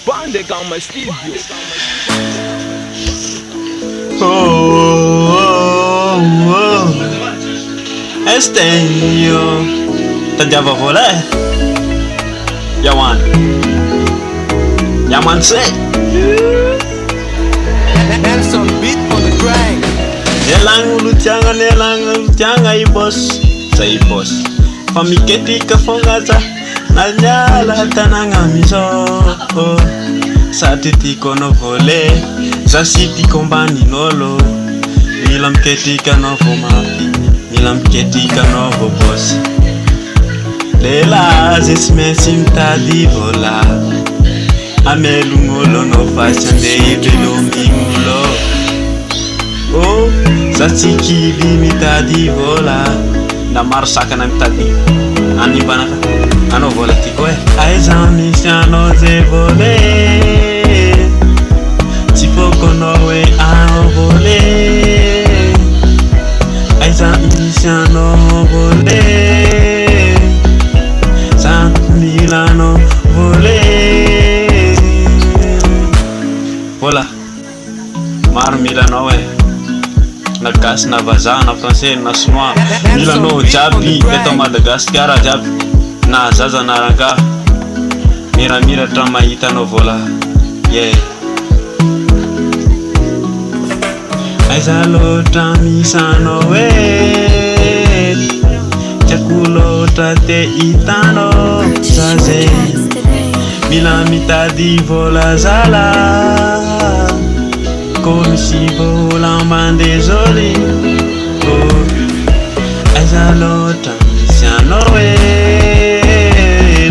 Bandy Akama studio. Este io tagliava volare. Yaman say Nelson beat on the grind. nelangu lutianga i boss say boss famiketika fongaza nanyala tananga miso satitiko no vole zasiti kombani nolo milam ketika no fomapi milam ketika no boss lela zesmesim tadi vola amelungolo no fashion de belongingulo oh satiki limitadi vola na marsaka na mitadi ani banaka ano vola tiko aizami siano ze vole tipoko nowe ano vole aizami siano vole San Milano vole vola mar Milano na gas na vaza na français na chinois Milano jabi eto Madagascar jabi na zaza na ranga mira tamahita no vola yeah aizalo tamisano we chakulo tate itano zaze milamita di vola zala come si vola man désolé oh aizalo tamisiano we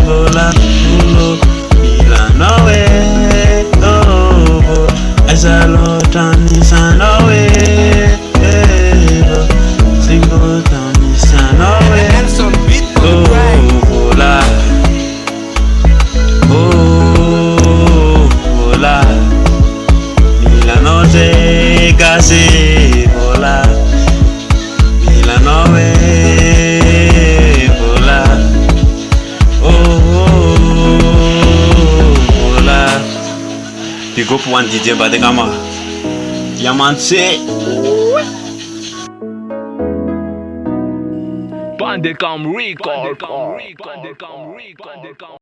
vola ulo milano we oh aizalo tamisiano we singo tamisiano we Nelson beat on the grind. vola oh vola Milano se gasy vola Milano vola oh vola big up one DJ Bandy Akama Yaman say Bandy Akama record.